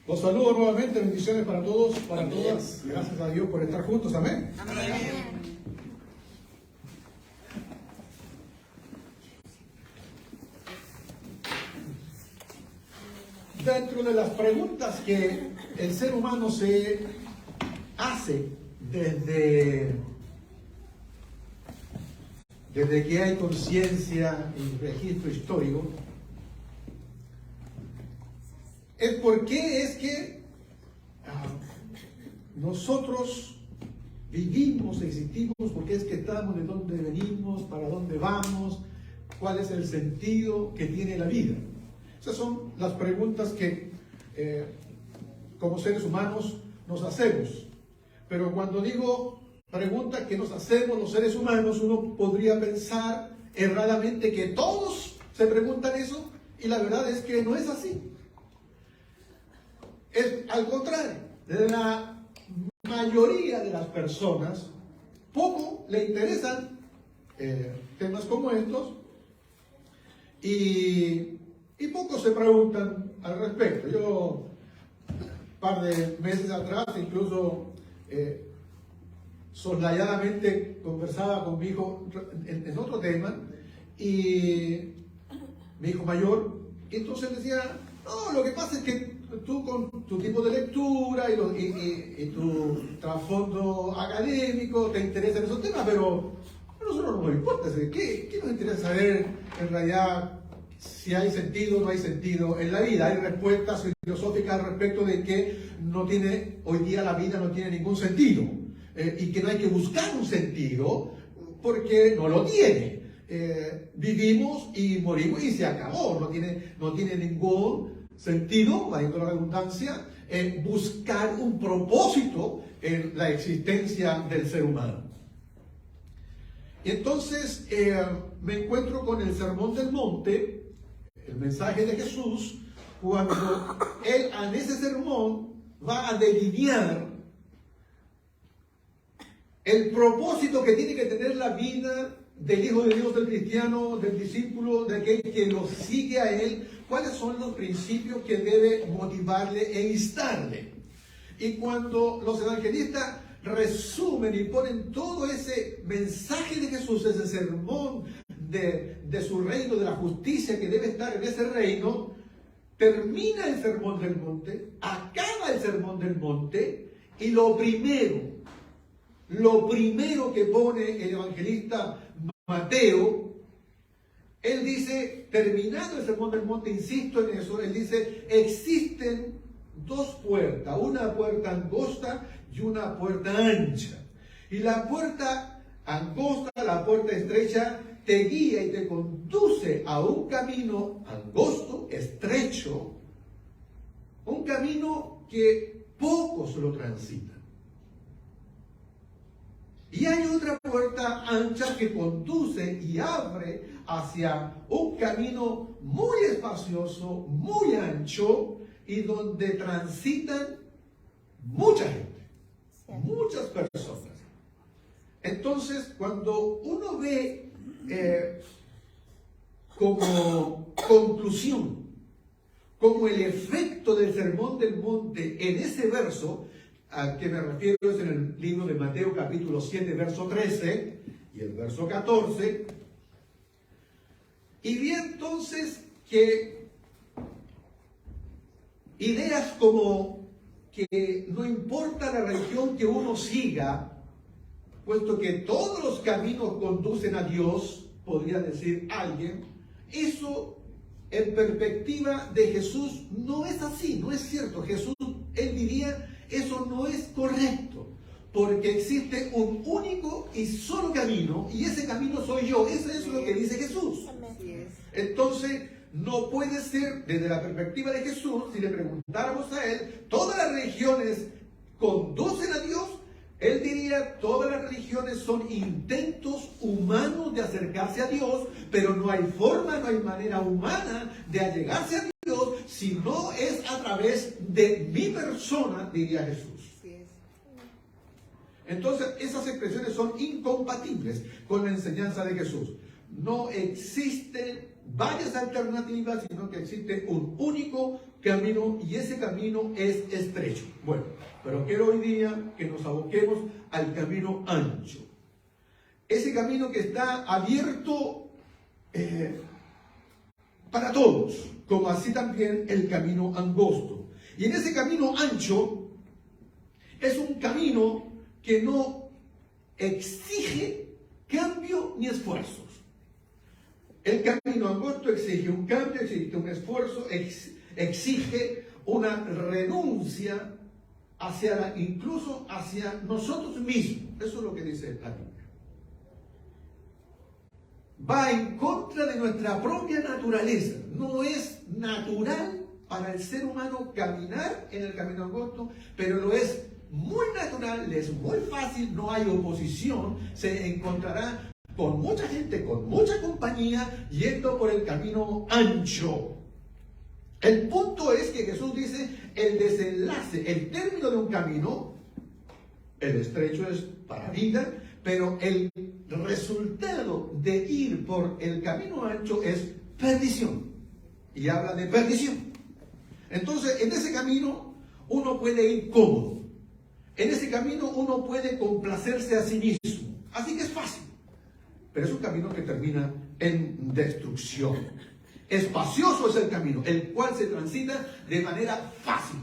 Los saludo nuevamente, bendiciones para todos, para todas. Gracias a Dios por estar juntos, amén. Amén. Dentro de las preguntas que el ser humano se hace desde que hay conciencia y registro histórico, es por qué es que nosotros vivimos, existimos, por qué es que estamos, de dónde venimos, para dónde vamos, cuál es el sentido que tiene la vida. Esas son las preguntas que como seres humanos nos hacemos. Pero cuando digo preguntas que nos hacemos los seres humanos, uno podría pensar erradamente que todos se preguntan eso, y la verdad es que no es así. Es al contrario, de la mayoría de las personas poco le interesan temas como estos y pocos se preguntan al respecto. Yo, un par de meses atrás, incluso soslayadamente conversaba con mi hijo en otro tema, y mi hijo mayor, entonces decía, no, lo que pasa es que tú con tu tipo de lectura y tu trasfondo académico te interesan esos temas, pero a nosotros no nos importa. ¿Qué nos interesa saber en realidad si hay sentido o no hay sentido en la vida? Hay respuestas filosóficas al respecto de que hoy día la vida no tiene ningún sentido, y que no hay que buscar un sentido porque no lo tiene. Vivimos y morimos y se acabó. No tiene ningún sentido, valga la redundancia, buscar un propósito en la existencia del ser humano. Y entonces me encuentro con el Sermón del Monte, el mensaje de Jesús, cuando él en ese sermón va a delinear el propósito que tiene que tener la vida del Hijo de Dios, del cristiano, del discípulo, de aquel que lo sigue a él. ¿Cuáles son los principios que debe motivarle e instarle? Y cuando los evangelistas resumen y ponen todo ese mensaje de Jesús, ese sermón de su reino, de la justicia que debe estar en ese reino, termina el sermón del monte, acaba el sermón del monte, y lo primero que pone el evangelista Mateo, él dice, terminando el sermón del monte, insisto en eso, él dice, existen dos puertas, una puerta angosta y una puerta ancha. Y la puerta angosta, la puerta estrecha, te guía y te conduce a un camino angosto, estrecho, un camino que pocos lo transitan. Y hay otra puerta ancha que conduce y abre hacia un camino muy espacioso, muy ancho, y donde transitan mucha gente, muchas personas. Entonces, cuando uno ve como conclusión, como el efecto del Sermón del Monte en ese verso, al que me refiero es en el libro de Mateo capítulo 7, verso 13 y el verso 14, y vi entonces que ideas como que no importa la religión que uno siga, puesto que todos los caminos conducen a Dios, podría decir alguien, eso en perspectiva de Jesús no es así, no es cierto. Jesús, él diría, eso no es correcto, porque existe un único y solo camino, y ese camino soy yo. Eso es lo que dice Jesús. Entonces, no puede ser, desde la perspectiva de Jesús, si le preguntáramos a él, ¿todas las religiones conducen a Dios? Él diría, todas las religiones son intentos humanos de acercarse a Dios, pero no hay forma, no hay manera humana de allegarse a Dios si no es a través de mi persona, diría Jesús. Entonces, esas expresiones son incompatibles con la enseñanza de Jesús. No existe varias alternativas, sino que existe un único camino y ese camino es estrecho. Bueno, pero quiero hoy día que nos aboquemos al camino ancho. Ese camino que está abierto para todos, como así también el camino angosto. Y en ese camino ancho es un camino que no exige cambio ni esfuerzos. El camino angosto exige un cambio, exige un esfuerzo, exige una renuncia incluso hacia nosotros mismos. Eso es lo que dice la Biblia. Va en contra de nuestra propia naturaleza. No es natural para el ser humano caminar en el camino angosto, pero lo es muy natural, le es muy fácil, no hay oposición, se encontrará con mucha gente, con mucha compañía, yendo por el camino ancho. El punto es que Jesús dice, el desenlace, el término de un camino, el estrecho es para vida, pero el resultado de ir por el camino ancho es perdición. Y habla de perdición. Entonces, en ese camino uno puede ir cómodo. En ese camino uno puede complacerse a sí mismo. Así que es fácil. Pero es un camino que termina en destrucción. Espacioso es el camino, el cual se transita de manera fácil.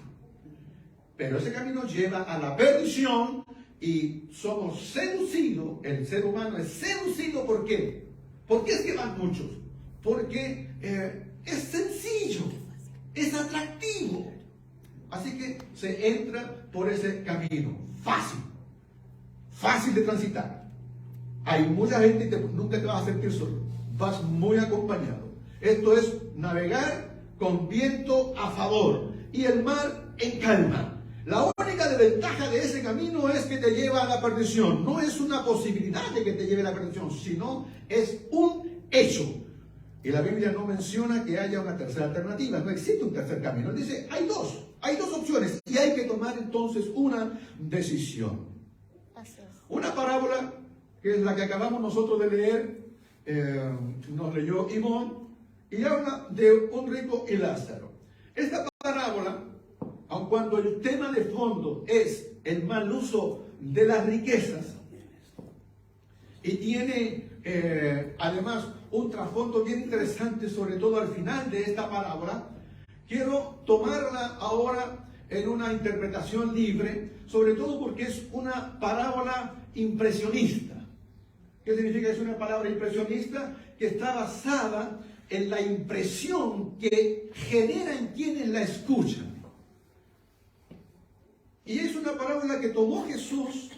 Pero ese camino lleva a la perdición y somos seducidos. El ser humano es seducido, ¿por qué? ¿Por qué es que van muchos? Porque es sencillo, es atractivo. Así que se entra por ese camino, fácil de transitar. Hay mucha gente y nunca te vas a sentir solo, vas muy acompañado. Esto es navegar con viento a favor y el mar en calma. La única desventaja de ese camino es que te lleva a la perdición. No es una posibilidad de que te lleve a la perdición, sino es un hecho. Y la Biblia no menciona que haya una tercera alternativa, no existe un tercer camino. Él dice, hay dos opciones y hay que tomar entonces una decisión. Una parábola, que es la que acabamos nosotros de leer, nos leyó Ivonne, y habla de un rico y Lázaro. Esta parábola, aun cuando el tema de fondo es el mal uso de las riquezas, y tiene además un trasfondo bien interesante, sobre todo al final de esta parábola, quiero tomarla ahora en una interpretación libre, sobre todo porque es una parábola impresionista. ¿Qué significa que es una palabra impresionista? Que está basada en la impresión que genera en quienes la escuchan. Y es una parábola que tomó Jesús,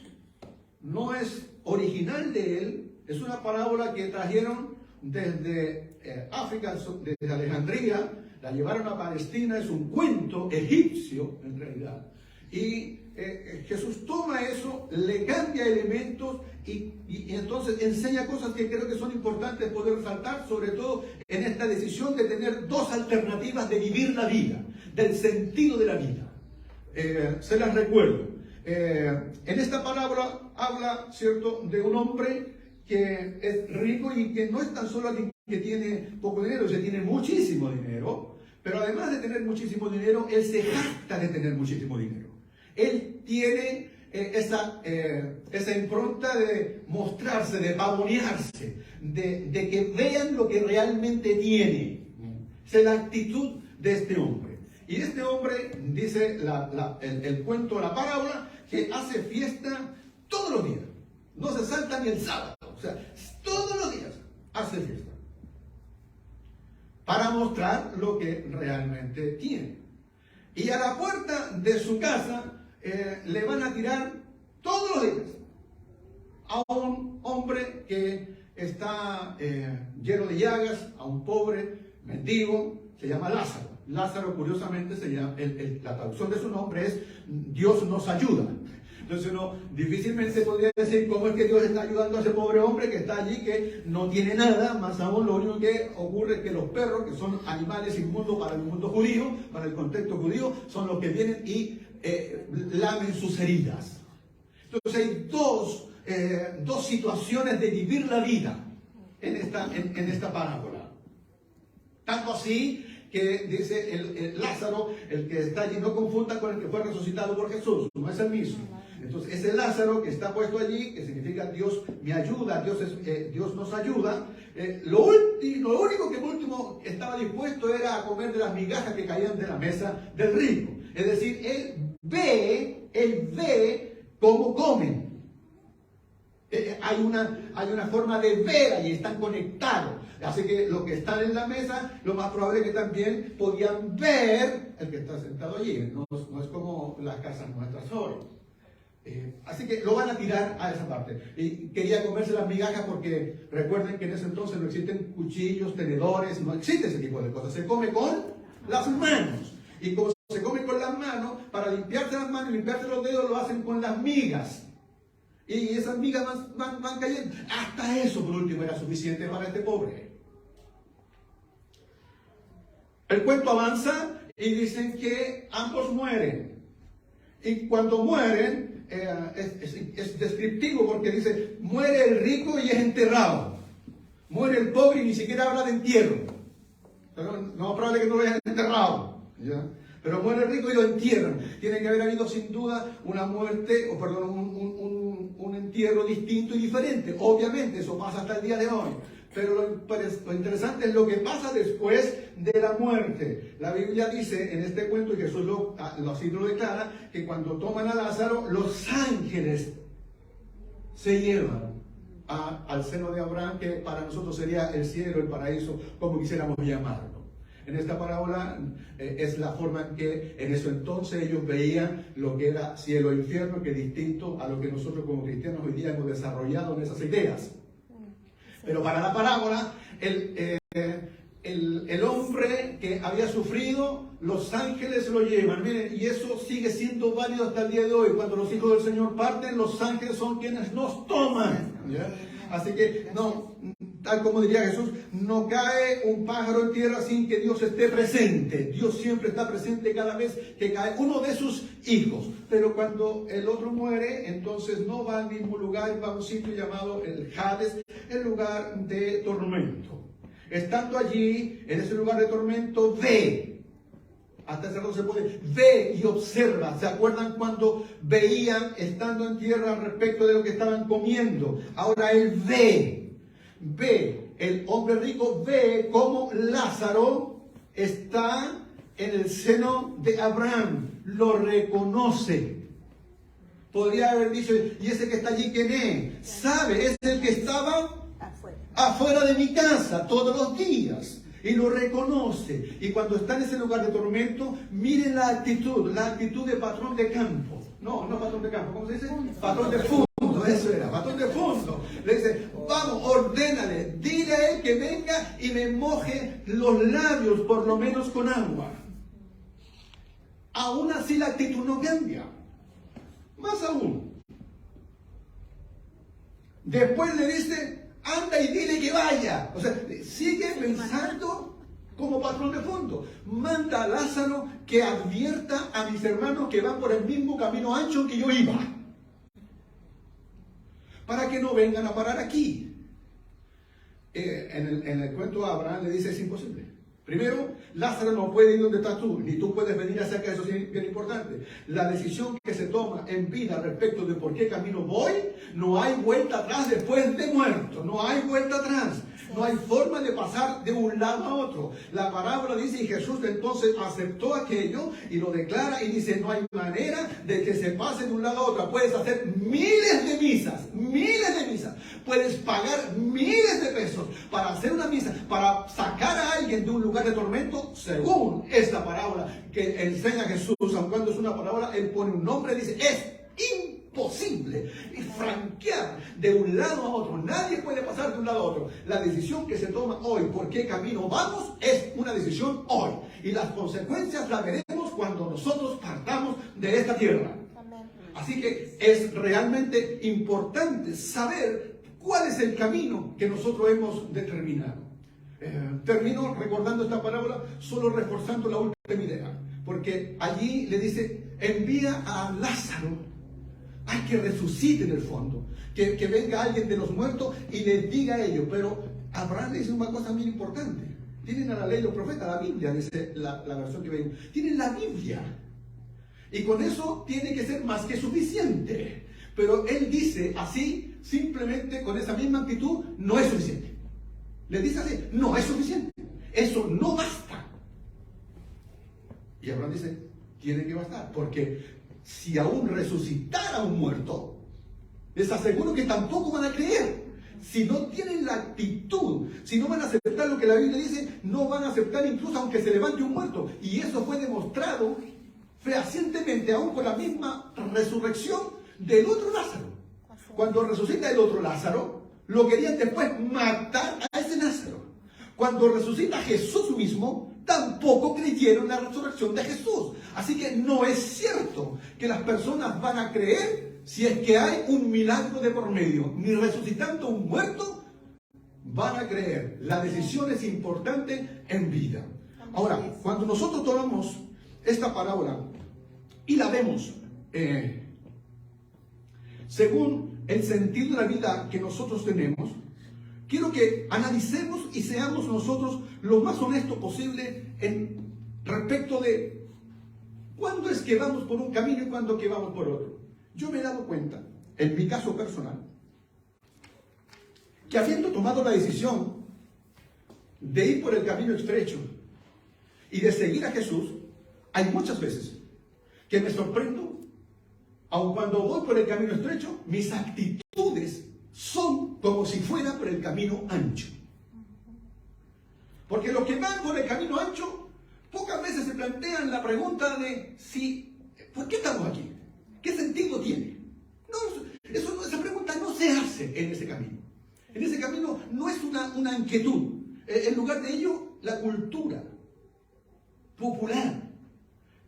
no es original de él, es una parábola que trajeron desde África, desde Alejandría, la llevaron a Palestina, es un cuento egipcio en realidad. Y Jesús toma eso, le cambia elementos y entonces enseña cosas que creo que son importantes poder resaltar, sobre todo en esta decisión de tener dos alternativas de vivir la vida, del sentido de la vida. Se las recuerdo. En esta parábola habla, ¿cierto?, de un hombre que es rico y que no es tan solo alguien que tiene poco dinero, se tiene muchísimo dinero, pero además de tener muchísimo dinero, él se jacta de tener muchísimo dinero. Él tiene esa impronta de mostrarse, de pavonearse, de que vean lo que realmente tiene. Esa es la actitud de este hombre. Y este hombre, dice el cuento, la parábola, que hace fiesta todos los días. No se salta ni el sábado. O sea, todos los días hace fiesta. Para mostrar lo que realmente tiene. Y a la puerta de su casa le van a tirar todos los días a un hombre que está lleno de llagas, a un pobre mendigo, se llama Lázaro. Lázaro, curiosamente, la traducción de su nombre es Dios nos ayuda. Entonces uno difícilmente podría decir cómo es que Dios está ayudando a ese pobre hombre que está allí, que no tiene nada, más aún lo único que ocurre es que los perros, que son animales inmundos para el mundo judío, para el contexto judío, son los que vienen y lamen sus heridas. Entonces hay dos situaciones de vivir la vida en esta parábola. Tanto así que dice el Lázaro, el que está allí, no confunda con el que fue resucitado por Jesús, no es el mismo. Entonces, ese Lázaro que está puesto allí, que significa Dios me ayuda, Dios nos ayuda, lo único que por último estaba dispuesto era a comer de las migajas que caían de la mesa del rico. Es decir, él ve cómo comen. Hay una forma de ver allí, están conectados. Así que los que están en la mesa, lo más probable es que también podían ver el que está sentado allí. No es como las casas nuestras hoy. Así que lo van a tirar a esa parte. Y quería comerse las migajas porque recuerden que en ese entonces no existen cuchillos, tenedores, no existe ese tipo de cosas. Se come con las manos. Y como se come con las manos, para limpiarse las manos y limpiarse los dedos lo hacen con las migas. Y esas migas van cayendo. Hasta eso, por último, era suficiente para este pobre. El cuento avanza y dicen que ambos mueren. Y cuando mueren, es descriptivo porque dice, muere el rico y es enterrado. Muere el pobre y ni siquiera habla de entierro. Pero no es probable que no lo hayan enterrado. ¿Ya? Pero muere el rico y lo entierran. Tiene que haber habido sin duda una muerte, un entierro distinto y diferente. Obviamente, eso pasa hasta el día de hoy. Pero lo interesante es lo que pasa después de la muerte. La Biblia dice en este cuento, y Jesús así lo declara, que cuando toman a Lázaro, los ángeles se llevan al seno de Abraham, que para nosotros sería el cielo, el paraíso, como quisiéramos llamarlo. En esta parábola es la forma en que en eso entonces ellos veían lo que era cielo e infierno, que es distinto a lo que nosotros como cristianos hoy día hemos desarrollado en esas ideas. Pero para la parábola, el hombre que había sufrido, los ángeles lo llevan. Miren, y eso sigue siendo válido hasta el día de hoy. Cuando los hijos del Señor parten, los ángeles son quienes nos toman. ¿Ya? Así que, no, tal como diría Jesús, no cae un pájaro en tierra sin que Dios esté presente. Dios siempre está presente cada vez que cae uno de sus hijos. Pero cuando el otro muere, entonces no va al mismo lugar, va a un sitio llamado el Hades, el lugar de tormento. Estando allí, en ese lugar de tormento, ve. Hasta ese rato se puede, ve y observa. ¿Se acuerdan cuando veían estando en tierra respecto de lo que estaban comiendo? Ahora él ve, el hombre rico ve cómo Lázaro está en el seno de Abraham, lo reconoce. Podría haber dicho, ¿y ese que está allí quién es? Sabe, es el que estaba afuera de mi casa todos los días. Y lo reconoce. Y cuando está en ese lugar de tormento, miren la actitud de patrón de campo. No patrón de campo, ¿cómo se dice? Patrón de fondo, eso era, patrón de fondo. Le dice, vamos, ordénale, dile a él que venga y me moje los labios, por lo menos con agua. Aún así la actitud no cambia. Más aún. Después le dice, anda y dile que vaya. O sea, sigue pensando como patrón de fondo. Manda a Lázaro que advierta a mis hermanos que van por el mismo camino ancho que yo iba, para que no vengan a parar aquí. En el cuento de Abraham le dice, es imposible. Primero, Lázaro no puede ir donde estás tú, ni tú puedes venir acerca de eso, es bien importante. La decisión que se toma en vida respecto de por qué camino voy, no hay vuelta atrás después de muerto, no hay vuelta atrás. No hay forma de pasar de un lado a otro. La parábola dice, y Jesús entonces aceptó aquello y lo declara y dice, no hay manera de que se pase de un lado a otro. Puedes hacer miles de misas. Puedes pagar miles de pesos para hacer una misa, para sacar a alguien de un lugar de tormento, según esta parábola que enseña Jesús. Aun cuando es una parábola, él pone un nombre y dice, es imposible franquear de un lado a otro. Nadie puede pasar de un lado a otro. La decisión que se toma hoy, por qué camino vamos, es una decisión hoy. Y las consecuencias las veremos cuando nosotros partamos de esta tierra. Así que es realmente importante saber cuál es el camino que nosotros hemos determinado. Termino recordando esta parábola, solo reforzando la última idea. Porque allí le dice, envía a Lázaro. Hay que resucite en el fondo. Que venga alguien de los muertos y les diga a ellos. Pero Abraham le dice una cosa muy importante. Tienen a la ley y los profetas, la Biblia, dice la versión que ven. Tienen la Biblia. Y con eso tiene que ser más que suficiente. Pero él dice así, simplemente con esa misma actitud, no es suficiente. Le dice así, no es suficiente. Eso no basta. Y Abraham dice, tiene que bastar. Porque si aún resucitara un muerto, les aseguro que tampoco van a creer. Si no tienen la actitud, si no van a aceptar lo que la Biblia dice, no van a aceptar incluso aunque se levante un muerto. Y eso fue demostrado fehacientemente aún con la misma resurrección del otro Lázaro. Cuando resucita el otro Lázaro, lo querían después matar a ese Lázaro. Cuando resucita Jesús mismo, tampoco creyeron la resurrección de Jesús. Así que no es cierto que las personas van a creer si es que hay un milagro de por medio. Ni resucitando un muerto van a creer. La decisión es importante en vida. Ahora, cuando nosotros tomamos esta parábola y la vemos según el sentido de la vida que nosotros tenemos, quiero que analicemos y seamos nosotros lo más honestos posible en respecto de cuándo es que vamos por un camino y cuándo es que vamos por otro. Yo me he dado cuenta, en mi caso personal, que habiendo tomado la decisión de ir por el camino estrecho y de seguir a Jesús, hay muchas veces que me sorprendo, aun cuando voy por el camino estrecho, mis actitudes son como si fuera por el camino ancho. Porque los que van por el camino ancho, pocas veces se plantean la pregunta de si, ¿por qué estamos aquí? ¿Qué sentido tiene? No, esa pregunta no se hace en ese camino. En ese camino no es una inquietud. En lugar de ello, la cultura popular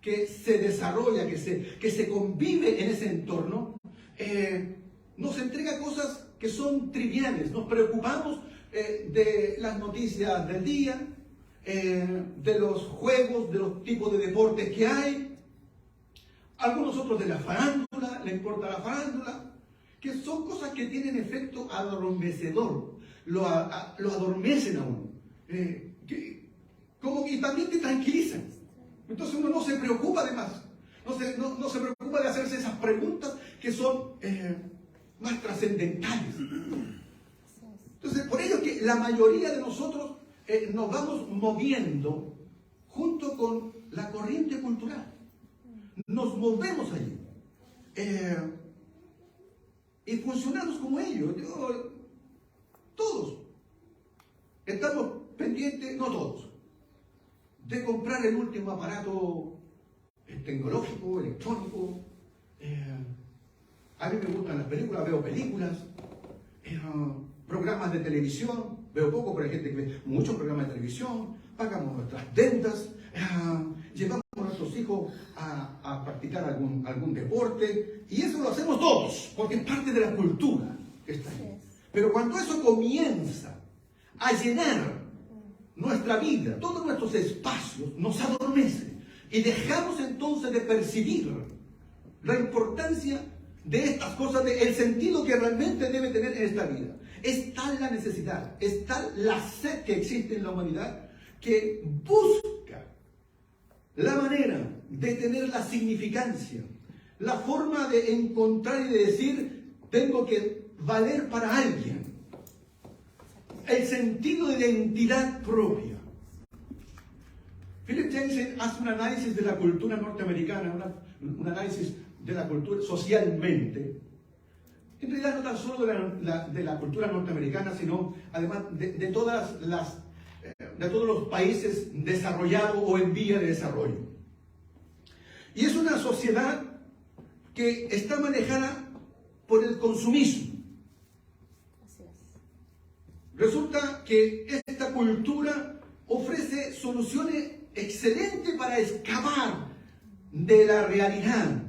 que se desarrolla, que se convive en ese entorno, nos entrega cosas que son triviales. Nos preocupamos de las noticias del día, de los juegos, de los tipos de deportes que hay. Algunos otros de la farándula, le importa la farándula, que son cosas que tienen efecto adormecedor, lo adormecen a uno, y también te tranquilizan. Entonces uno no se preocupa de más, no se preocupa de hacerse esas preguntas que son más trascendentales. Entonces, por ello que la mayoría de nosotros nos vamos moviendo junto con la corriente cultural. Nos movemos allí y funcionamos como ellos. Todos estamos pendientes, no todos, de comprar el último aparato tecnológico, electrónico. A mí me gustan las películas, veo películas, programas de televisión, veo poco, pero hay gente que ve muchos programas de televisión, pagamos nuestras deudas, llevamos a nuestros hijos a practicar algún deporte, y eso lo hacemos todos, porque es parte de la cultura que está ahí. Pero cuando eso comienza a llenar nuestra vida, todos nuestros espacios, nos adormece, y dejamos entonces de percibir la importancia de estas cosas, el sentido que realmente debe tener en esta vida. Es tal la necesidad, es tal la sed que existe en la humanidad, que busca la manera de tener la significancia, la forma de encontrar y de decir, tengo que valer para alguien, el sentido de identidad propia. Philip Yancey hace un análisis de la cultura norteamericana, un análisis de la cultura socialmente, en realidad no tan solo de la cultura norteamericana, sino además de todos los países desarrollados o en vía de desarrollo. Y es una sociedad que está manejada por el consumismo. Resulta que esta cultura ofrece soluciones excelentes para escapar de la realidad.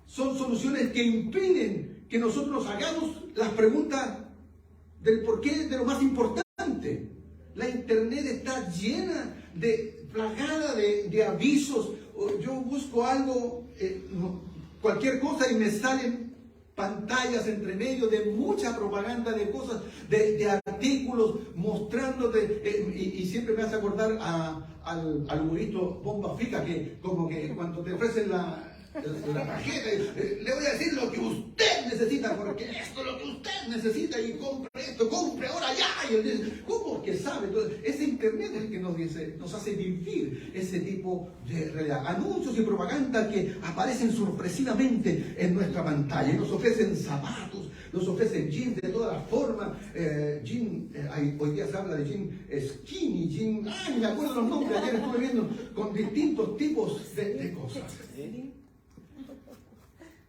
Son soluciones que impiden que nosotros nos hagamos las preguntas del porqué de lo más importante. La internet está llena plagada de avisos. Yo busco algo, cualquier cosa, y me salen pantallas entre medio de mucha propaganda de cosas, de artículos mostrándote, y siempre me hace acordar al humorista Bomba Fica, que como que cuando te ofrecen la tarjeta, le voy a decir lo que usted necesita, porque esto es lo que usted necesita, y compre esto, compre ahora ya. Y él dice, ¿cómo que sabe? Entonces, ese internet es el que nos hace vivir ese tipo de realidad. Anuncios y propaganda que aparecen sorpresivamente en nuestra pantalla y nos ofrecen zapatos, nos ofrecen jeans de todas las formas, hoy día se habla de jeans skinny, jeans, ay, me acuerdo los nombres, ayer estuve viendo con distintos tipos de cosas.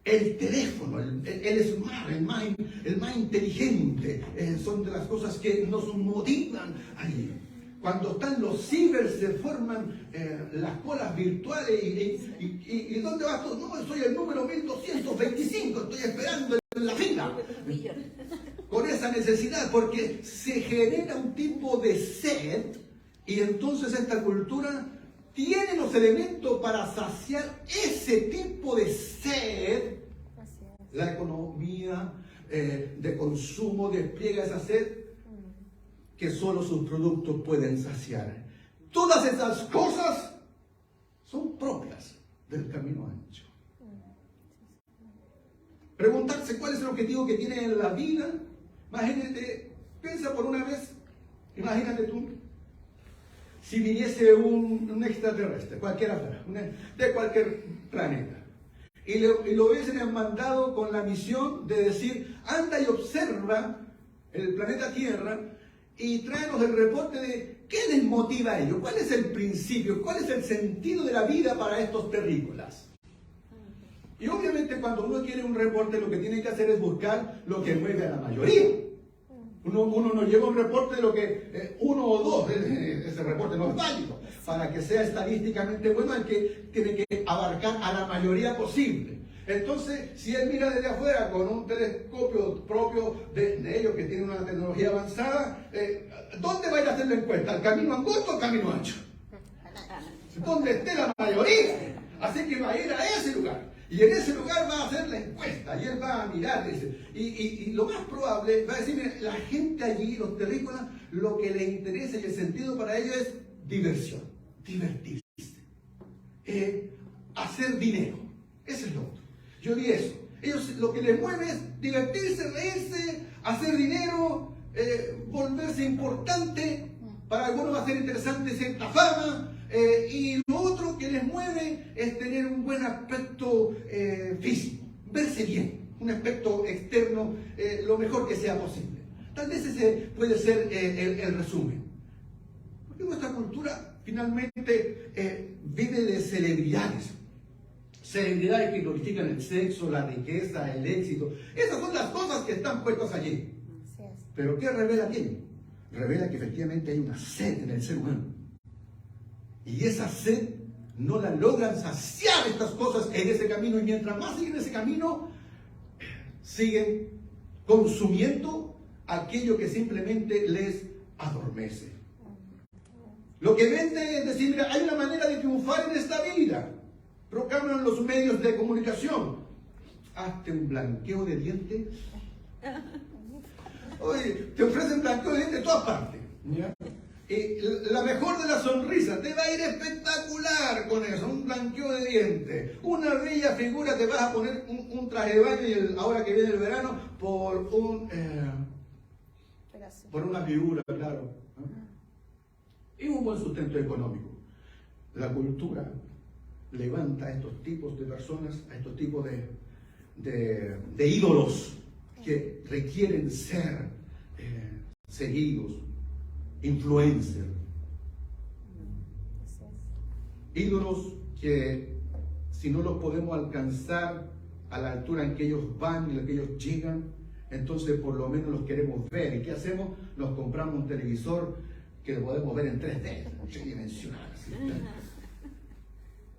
El teléfono, el smart, el más inteligente, son de las cosas que nos motivan allí. Cuando están los ciber se forman las colas virtuales y ¿dónde vas tú? No, soy el número 1225, estoy esperando en la fila. Con esa necesidad, porque se genera un tipo de sed y entonces esta cultura tiene los elementos para saciar ese tipo de sed. La economía de consumo despliega esa sed que solo sus productos pueden saciar. Todas esas cosas son propias del camino ancho. Preguntarse cuál es el objetivo que tiene en la vida. Imagínate, piensa por una vez, imagínate tú, si viniese un extraterrestre, cualquiera de cualquier planeta, y lo hubiesen mandado con la misión de decir, anda y observa el planeta Tierra y tráenos el reporte de qué les motiva a ellos, cuál es el principio, cuál es el sentido de la vida para estos terrícolas. Y obviamente cuando uno quiere un reporte, lo que tiene que hacer es buscar lo que mueve a la mayoría. Uno no lleva un reporte de lo que uno o dos, ese reporte no es válido. Para que sea estadísticamente bueno, hay que tiene que abarcar a la mayoría posible. Entonces, si él mira desde afuera con un telescopio propio de ellos que tiene una tecnología avanzada, ¿dónde va a ir a hacer la encuesta? ¿Al camino angosto o al camino ancho? Donde esté la mayoría. Así que va a ir a ese lugar. Y en ese lugar va a hacer la encuesta y él va a mirar. Y lo más probable, va a decir, mira, la gente allí, los terrícolas, lo que les interesa y el sentido para ellos es diversión, divertirse, hacer dinero. Eso es lo otro. Yo vi eso. Ellos lo que les mueve es divertirse, reírse, hacer dinero, volverse importante. Para algunos va a ser interesante cierta fama. Y lo otro que les mueve es tener un buen aspecto físico, verse bien, un aspecto externo lo mejor que sea posible. Tal vez ese puede ser el resumen. Porque nuestra cultura finalmente vive de celebridades. Celebridades que glorifican el sexo, la riqueza, el éxito. Esas son las cosas que están puestas allí. Pero ¿qué revela quién? Revela que efectivamente hay una sed en el ser humano. Y esa sed no la logran saciar estas cosas en ese camino. Y mientras más siguen ese camino, siguen consumiendo aquello que simplemente les adormece. Lo que venden es decir, mira, hay una manera de triunfar en esta vida. Proclaman los medios de comunicación. Hazte un blanqueo de dientes. Oye, te ofrecen blanqueo de dientes de todas partes. ¿Ya? La mejor de las sonrisas, te va a ir espectacular con eso, un blanqueo de dientes, una bella figura, te vas a poner un traje de baño y ahora que viene el verano por una figura, claro, ¿no? Y un buen sustento económico. La cultura levanta a estos tipos de personas, a estos tipos de ídolos que requieren ser seguidos. Influencer, ídolos que si no los podemos alcanzar a la altura en que ellos van y en la que ellos llegan, entonces por lo menos los queremos ver. ¿Y qué hacemos? Nos compramos un televisor que lo podemos ver en 3D, tridimensional,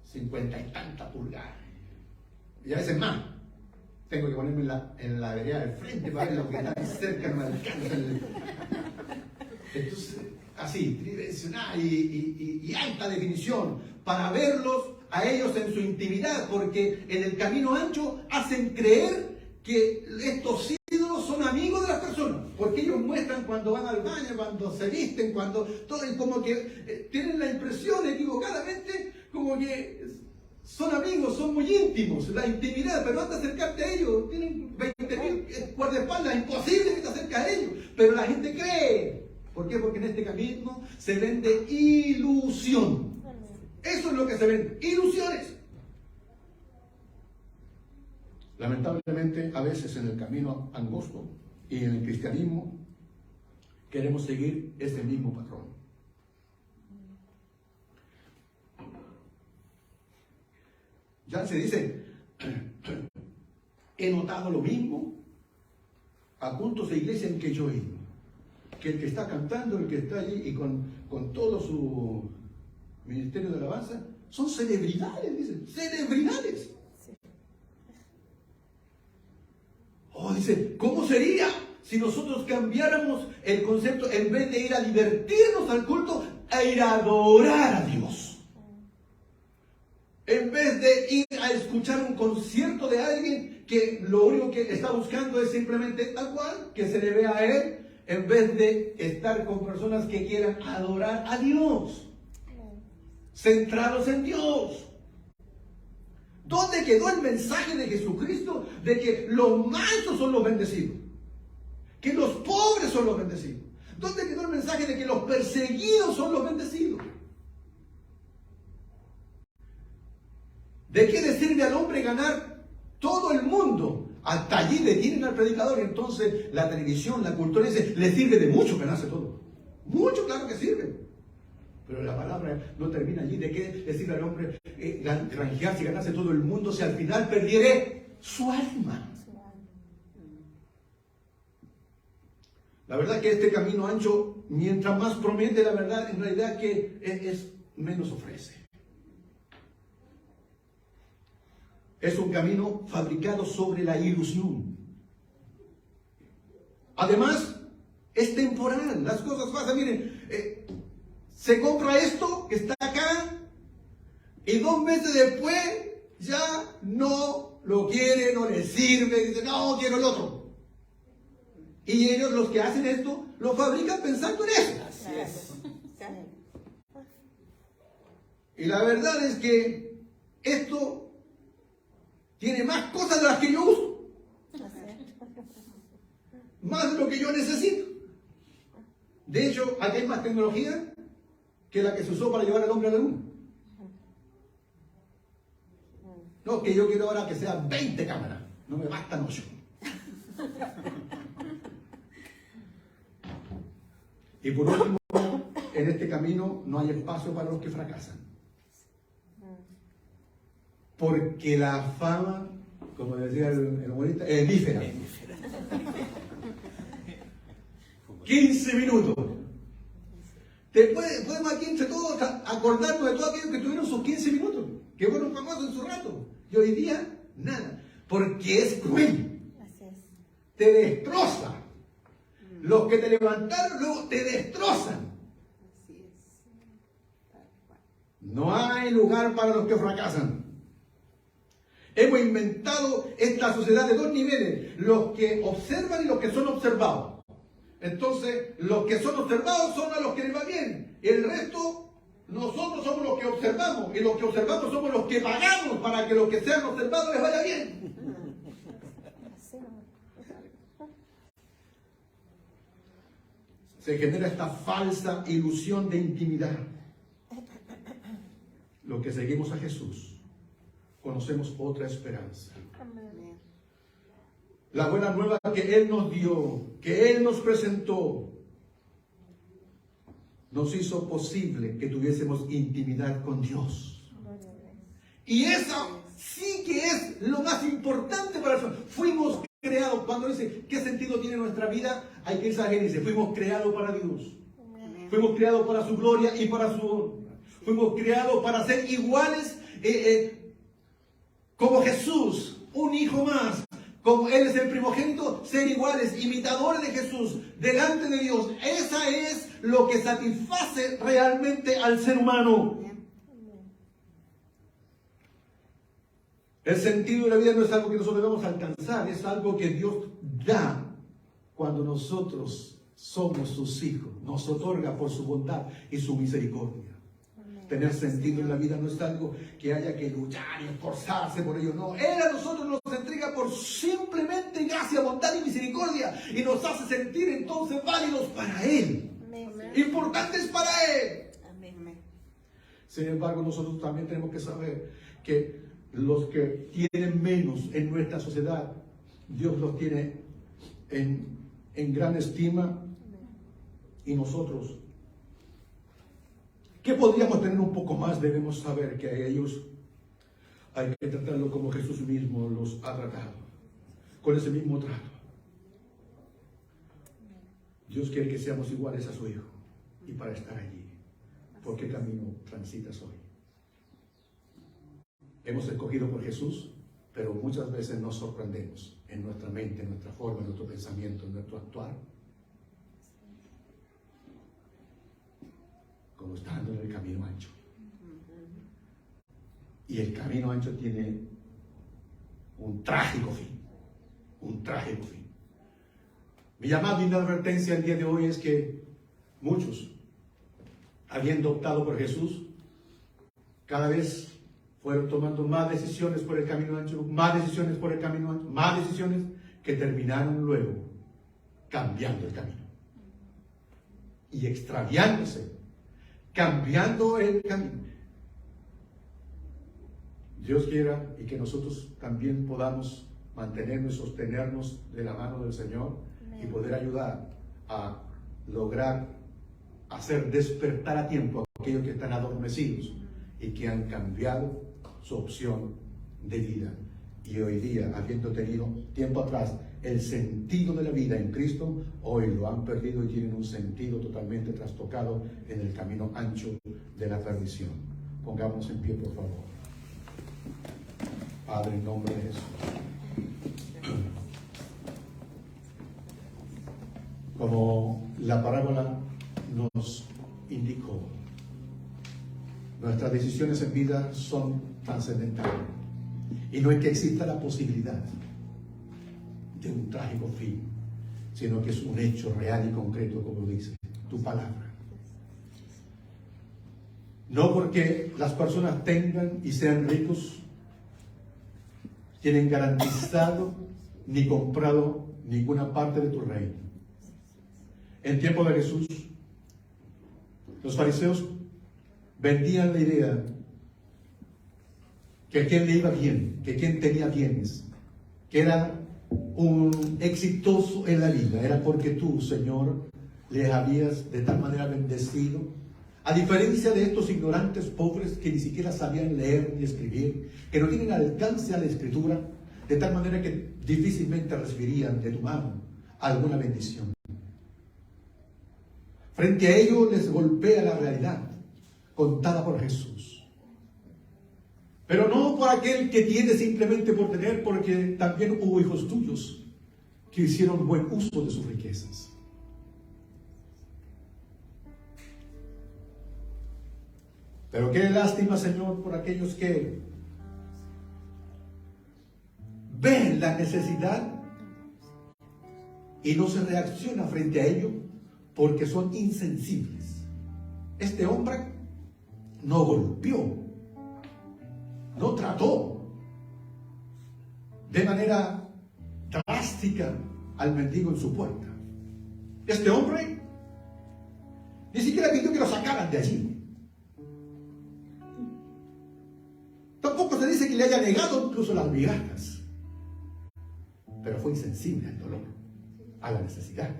50 y tantas pulgadas, y a veces más. Tengo que ponerme en la vereda del frente para ver lo que está cerca, no me alcanza. Entonces, así, tridimensional y alta definición, para verlos a ellos en su intimidad, porque en el camino ancho hacen creer que estos ídolos son amigos de las personas. Porque ellos muestran cuando van al baño, cuando se visten, cuando todo, y como que tienen la impresión equivocadamente, como que son amigos, son muy íntimos, la intimidad, pero antes de acercarte a ellos, tienen 20.000 guardaespaldas, imposible que te acerques a ellos, pero la gente cree. ¿Por qué? Porque en este camino se vende ilusión. Eso es lo que se vende, ilusiones. Lamentablemente, a veces en el camino angosto y en el cristianismo queremos seguir ese mismo patrón. Ya se dice, he notado lo mismo a puntos de iglesia en que yo he ido, que el que está cantando, el que está allí y con todo su ministerio de alabanza, son celebridades, dicen, celebridades. Oh, dice, ¿cómo sería si nosotros cambiáramos el concepto, en vez de ir a divertirnos al culto, a ir a adorar a Dios? En vez de ir a escuchar un concierto de alguien que lo único que está buscando es simplemente tal cual, que se le vea a él, en vez de estar con personas que quieran adorar a Dios, centrados en Dios. ¿Dónde quedó el mensaje de Jesucristo de que los mansos son los bendecidos? Que los pobres son los bendecidos. ¿Dónde quedó el mensaje de que los perseguidos son los bendecidos? ¿De qué le sirve al hombre ganar todo el mundo? Hasta allí detienen al predicador y entonces la televisión, la cultura dice, le sirve de mucho ganarse todo. Mucho, claro que sirve. Pero la palabra no termina allí. ¿De qué le sirve al hombre granjearse y ganarse todo el mundo si al final perdiere su alma? La verdad que este camino ancho, mientras más promete, la verdad en realidad que es menos ofrece. Es un camino fabricado sobre la ilusión. Además, es temporal. Las cosas pasan. Miren, se compra esto que está acá y 2 meses después ya no lo quiere, no le sirve, dice, no, quiero el otro. Y ellos, los que hacen esto, lo fabrican pensando en eso. Así es. Y la verdad es que esto tiene más cosas de las que yo uso. Más de lo que yo necesito. De hecho, aquí hay más tecnología que la que se usó para llevar al hombre a la luna. No, que yo quiero ahora que sean 20 cámaras. No me bastan 8. Y por último, en este camino no hay espacio para los que fracasan. Porque la fama, como decía el humorista, es efímera. 15 minutos. Podemos aquí entre todos acordarnos de todo aquello que tuvieron sus 15 minutos, que fueron famosos en su rato. Y hoy día, nada. Porque es cruel. Te destroza. Los que te levantaron luego te destrozan. No hay lugar para los que fracasan. Hemos inventado esta sociedad de 2 niveles, los que observan y los que son observados. Entonces, los que son observados son a los que les va bien. El resto, nosotros somos los que observamos. Y los que observamos somos los que pagamos para que los que sean observados les vaya bien. Se genera esta falsa ilusión de intimidad. Los que seguimos a Jesús, conocemos otra esperanza. La buena nueva que Él nos dio, que Él nos presentó, nos hizo posible que tuviésemos intimidad con Dios. Y eso sí que es lo más importante para nosotros. Fuimos creados, cuando dice, ¿qué sentido tiene nuestra vida? Hay que irse a Génesis. Fuimos creados para Dios. Fuimos creados para su gloria y para su honra. Fuimos creados para ser iguales como Jesús, un hijo más. Como Él es el primogénito, ser iguales, imitadores de Jesús, delante de Dios. Esa es lo que satisface realmente al ser humano. El sentido de la vida no es algo que nosotros debemos alcanzar, es algo que Dios da cuando nosotros somos sus hijos, nos otorga por su bondad y su misericordia. Tener sentido en la vida no es algo que haya que luchar y esforzarse por ello, no. Él a nosotros nos entrega por simplemente gracia, bondad y misericordia, y nos hace sentir entonces válidos para Él, importantes para Él. Sin embargo, nosotros también tenemos que saber que los que tienen menos en nuestra sociedad, Dios los tiene en gran estima, y nosotros, que podríamos tener un poco más, debemos saber que a ellos hay que tratarlo como Jesús mismo los ha tratado, con ese mismo trato. Dios quiere que seamos iguales a su Hijo, y para estar allí, ¿por qué camino transitas hoy? Hemos escogido por Jesús, pero muchas veces nos sorprendemos en nuestra mente, en nuestra forma, en nuestro pensamiento, en nuestro actuar, como estando en el camino ancho. Y el camino ancho tiene un trágico fin, un trágico fin. Mi llamado y mi advertencia el día de hoy es que muchos, habiendo optado por Jesús, cada vez fueron tomando más decisiones por el camino ancho, más decisiones por el camino ancho, más decisiones que terminaron luego cambiando el camino y extraviándose, cambiando el camino. Dios quiera y que nosotros también podamos mantenernos y sostenernos de la mano del Señor y poder ayudar a lograr hacer despertar a tiempo a aquellos que están adormecidos y que han cambiado su opción de vida. Y hoy día, habiendo tenido tiempo atrás el sentido de la vida en Cristo, hoy lo han perdido y tienen un sentido totalmente trastocado en el camino ancho de la perdición. Pongámonos en pie, por favor. Padre, en nombre de Jesús. Como la parábola nos indicó, nuestras decisiones en vida son trascendentales. Y no es que exista la posibilidad de un trágico fin, sino que es un hecho real y concreto, como dice tu palabra. No porque las personas tengan y sean ricos, tienen garantizado ni comprado ninguna parte de tu reino. En tiempo de Jesús, los fariseos vendían la idea que a quien le iba bien, que quien tenía bienes, que era un exitoso en la vida, era porque tú, Señor, les habías de tal manera bendecido, a diferencia de estos ignorantes pobres que ni siquiera sabían leer ni escribir, que no tienen alcance a la escritura, de tal manera que difícilmente recibirían de tu mano alguna bendición. Frente a ello les golpea la realidad contada por Jesús. Pero no por aquel que tiene simplemente por tener, porque también hubo hijos tuyos que hicieron buen uso de sus riquezas. Pero qué lástima, Señor, por aquellos que ven la necesidad y no se reacciona frente a ello porque son insensibles. Este hombre no golpeó, no trató de manera drástica al mendigo en su puerta. Este hombre ni siquiera pidió que lo sacaran de allí. Tampoco se dice que le haya negado incluso las migajas, pero fue insensible al dolor, a la necesidad.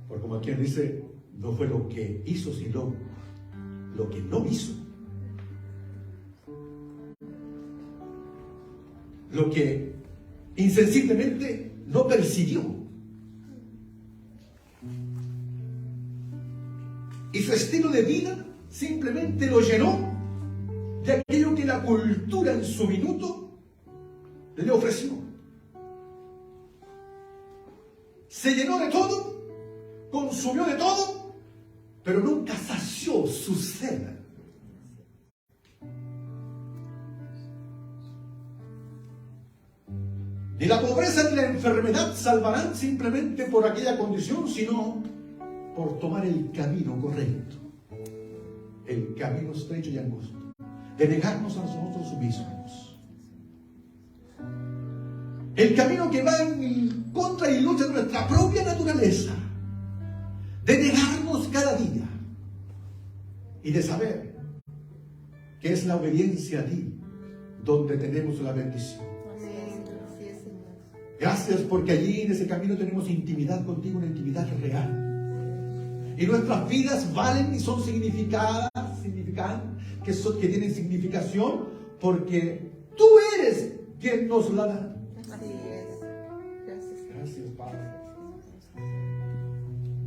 Porque como quien dice, no fue lo que hizo, sino lo que no hizo. Lo que insensiblemente no persiguió. Y su estilo de vida simplemente lo llenó de aquello que la cultura en su minuto le ofreció. Se llenó de todo, consumió de todo, pero nunca sació su sed. Ni la pobreza ni la enfermedad salvarán simplemente por aquella condición, sino por tomar el camino correcto, el camino estrecho y angosto, de negarnos a nosotros mismos. El camino que va en contra y lucha de nuestra propia naturaleza, de negarnos cada día y de saber que es la obediencia a ti donde tenemos la bendición. Gracias porque allí en ese camino tenemos intimidad contigo, una intimidad real. Y nuestras vidas valen y son significadas, que tienen significación porque tú eres quien nos la da. Así es. Gracias. Gracias, Padre.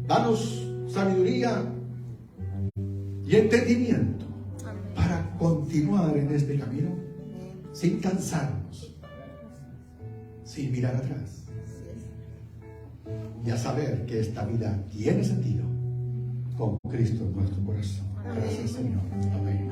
Danos sabiduría y entendimiento para continuar en este camino sin cansarnos, sin mirar atrás, y a saber que esta vida tiene sentido con Cristo en nuestro corazón. Gracias, Señor. Amén.